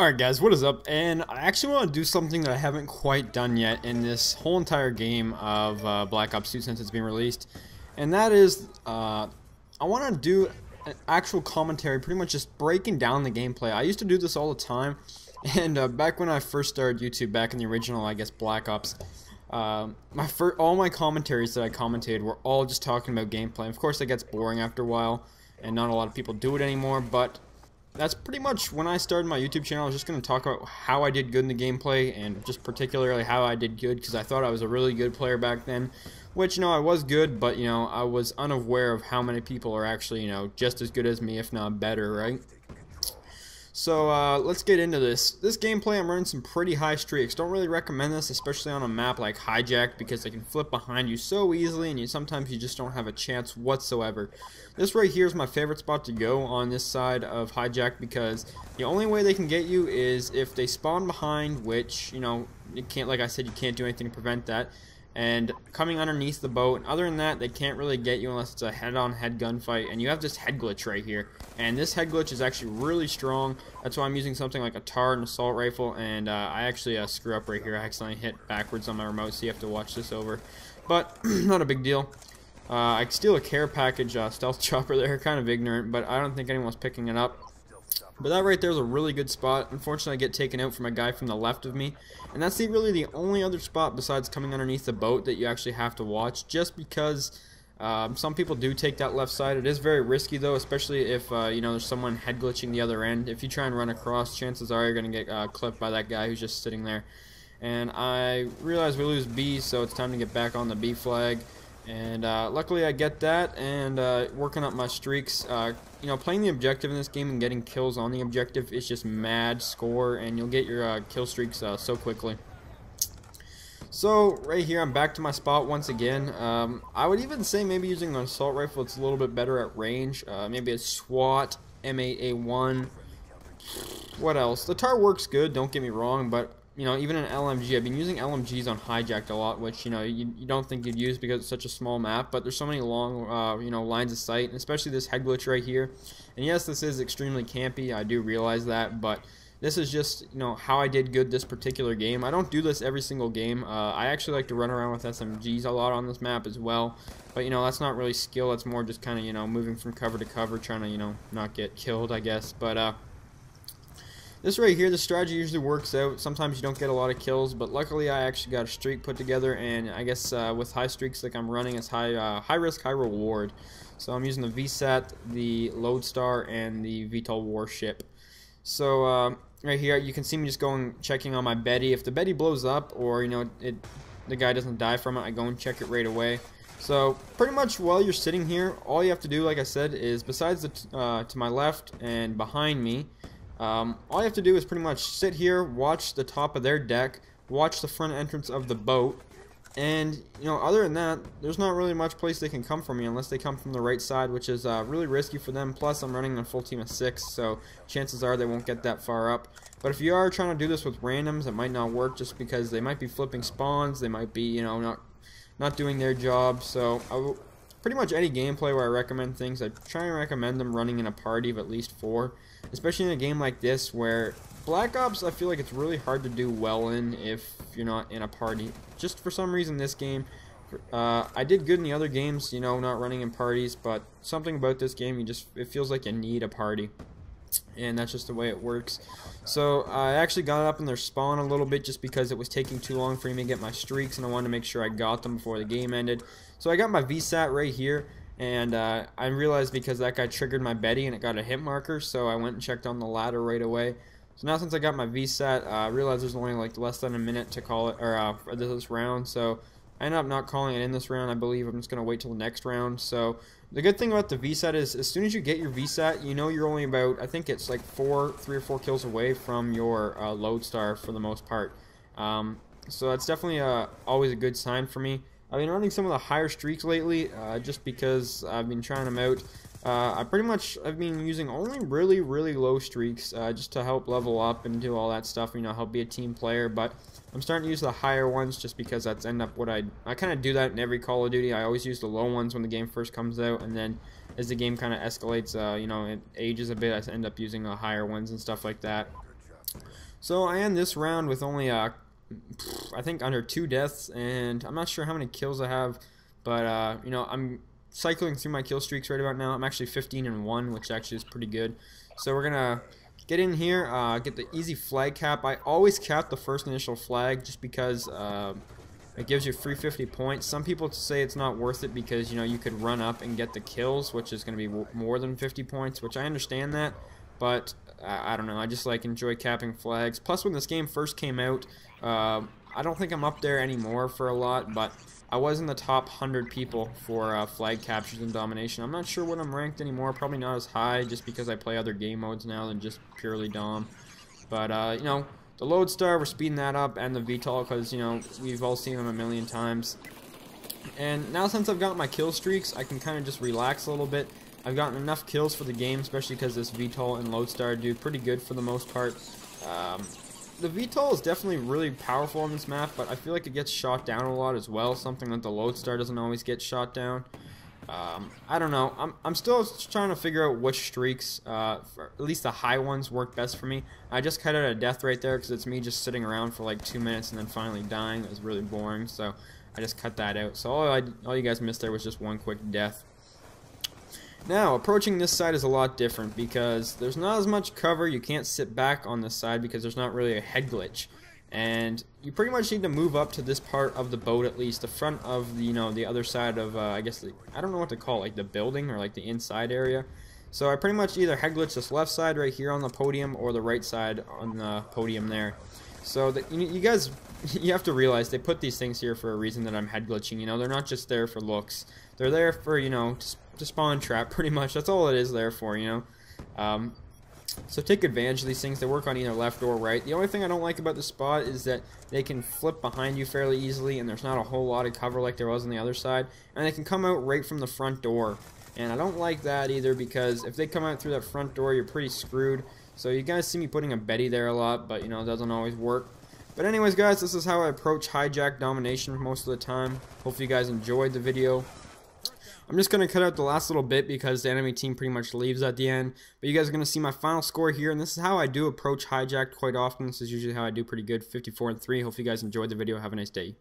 Alright guys, what is up? And I actually want to do something that I haven't quite done yet in this whole entire game of Black Ops 2 since it's been released. And that is, I want to do an actual commentary, pretty much just breaking down the gameplay. I used to do this all the time, and back when I first started YouTube, back in the original, I guess, Black Ops, all my commentaries that I commentated were all just talking about gameplay. Of course, it gets boring after a while, and not a lot of people do it anymore, but that's pretty much when I started my YouTube channel. I was just going to talk about how I did good in the gameplay, and just particularly how I did good, because I thought I was a really good player back then, which, I was good, but, I was unaware of how many people are actually, just as good as me, if not better, right? So, let's get into this. This gameplay, I'm running some pretty high streaks. Don't really recommend this, especially on a map like Hijack, because they can flip behind you so easily, and sometimes you just don't have a chance whatsoever. This right here is my favorite spot to go on this side of Hijack, because the only way they can get you is if they spawn behind, which, you can't, like I said, you can't do anything to prevent that, and coming underneath the boat. And other than that, they can't really get you unless it's a head-on-head gunfight, and you have this head glitch right here, and this head glitch is actually really strong. That's why I'm using something like a TAR and assault rifle, and I actually screw up right here. I accidentally hit backwards on my remote, so you have to watch this over, but not a big deal. I steal a care package stealth chopper there, kind of ignorant, but I don't think anyone's picking it up. But that right there is a really good spot. Unfortunately, I get taken out from a guy from the left of me, and that's really the only other spot besides coming underneath the boat that you actually have to watch, just because some people do take that left side. It is very risky though, especially if there's someone head glitching the other end. If you try and run across, chances are you're going to get clipped by that guy who's just sitting there. And I realize we lose B, so it's time to get back on the B flag. And luckily I get that, and working up my streaks. Playing the objective in this game and getting kills on the objective is just mad score, and you'll get your kill streaks so quickly. So right here, I'm back to my spot once again. I would even say maybe using an assault rifle, it's a little bit better at range. Maybe a SWAT, M8A1. What else? The TAR works good, don't get me wrong, but even an LMG, I've been using LMGs on Hijacked a lot, which, you don't think you'd use because it's such a small map, but there's so many long, lines of sight, and especially this head glitch right here. And yes, this is extremely campy, I do realize that, but this is just, how I did good this particular game. I don't do this every single game. I actually like to run around with SMGs a lot on this map as well, but, that's not really skill, that's more just kind of, moving from cover to cover, trying to, not get killed, I guess, but, this right here, the strategy usually works out. Sometimes you don't get a lot of kills, but luckily I actually got a streak put together, and I guess with high streaks like I'm running, it's high risk, high reward. So I'm using the VSAT, the Lodestar, and the VTOL warship. So right here, you can see me just checking on my Betty. If the Betty blows up, or the guy doesn't die from it, I go and check it right away. So pretty much while you're sitting here, all you have to do, like I said, is besides to my left and behind me, all you have to do is pretty much sit here, watch the top of their deck, watch the front entrance of the boat, and, other than that, there's not really much place they can come from me unless they come from the right side, which is really risky for them. Plus, I'm running a full team of 6, so chances are they won't get that far up. But if you are trying to do this with randoms, it might not work just because they might be flipping spawns, they might be, not doing their job. So, pretty much any gameplay where I recommend things, I try and recommend them running in a party of at least 4. Especially in a game like this where Black Ops, I feel like it's really hard to do well in if you're not in a party. Just for some reason this game, I did good in the other games, not running in parties, but something about this game, it feels like you need a party. And that's just the way it works. So I actually got up in their spawn a little bit just because it was taking too long for me to get my streaks, and I wanted to make sure I got them before the game ended. So I got my VSAT right here. And I realized because that guy triggered my Betty and it got a hit marker, so I went and checked on the ladder right away. So now since I got my VSAT, I realized there's only like less than a minute to call it, or for this round, so I ended up not calling it in this round. I believe I'm just going to wait till the next round. So the good thing about the VSAT is as soon as you get your VSAT, you're only about, I think it's like 3 or 4 kills away from your Lodestar for the most part. So that's definitely always a good sign for me. I've been running some of the higher streaks lately, just because I've been trying them out. I've been using only really, really low streaks, just to help level up and do all that stuff, help be a team player, but I'm starting to use the higher ones just because that's what I kind of do that in every Call of Duty. I always use the low ones when the game first comes out, and then as the game kind of escalates, it ages a bit, I end up using the higher ones and stuff like that. So I end this round with only I think under 2 deaths, and I'm not sure how many kills I have, but you know, I'm cycling through my kill streaks right about now. I'm actually 15-1, which actually is pretty good. So we're gonna get in here, get the easy flag cap. I always cap the first initial flag just because it gives you free 50 points. Some people say it's not worth it because, you know, you could run up and get the kills, which is going to be more than 50 points, which I understand that, but I don't know. I just like enjoy capping flags. Plus, when this game first came out, I don't think I'm up there anymore for a lot, but I was in the top 100 people for flag captures and domination. I'm not sure what I'm ranked anymore. Probably not as high, just because I play other game modes now than just purely dom. But you know, the Lodestar, we're speeding that up, and the VTOL, because, you know, we've all seen them a million times. And now since I've got my kill streaks, I can kind of just relax a little bit. I've gotten enough kills for the game, especially because this VTOL and Lodestar do pretty good for the most part. The VTOL is definitely really powerful on this map, but I feel like it gets shot down a lot as well, something that the Lodestar doesn't always get shot down. I don't know. I'm still trying to figure out which streaks, for at least the high ones, work best for me. I just cut out a death right there because it's me just sitting around for like 2 minutes and then finally dying. It was really boring, so I just cut that out. So all you guys missed there was just one quick death. Now, approaching this side is a lot different because there's not as much cover. You can't sit back on this side because there's not really a head glitch. And you pretty much need to move up to this part of the boat, at least the front of the, you know, the other side of I guess I don't know what to call it, like the building or like the inside area. So I pretty much either head glitch this left side right here on the podium or the right side on the podium there. So you guys, you have to realize they put these things here for a reason that I'm head glitching. You know, they're not just there for looks. They're there for, you know, to spawn trap pretty much. That's all it is there for, you know. So take advantage of these things. They work on either left or right. The only thing I don't like about the spot is that they can flip behind you fairly easily, and there's not a whole lot of cover like there was on the other side. And they can come out right from the front door. And I don't like that either because if they come out through that front door, you're pretty screwed. So you guys see me putting a Betty there a lot, but, you know, it doesn't always work. But anyways, guys, this is how I approach hijack domination most of the time. Hopefully you guys enjoyed the video. I'm just going to cut out the last little bit because the enemy team pretty much leaves at the end. But you guys are going to see my final score here, and this is how I do approach hijack quite often. This is usually how I do pretty good, 54-3. Hope you guys enjoyed the video. Have a nice day.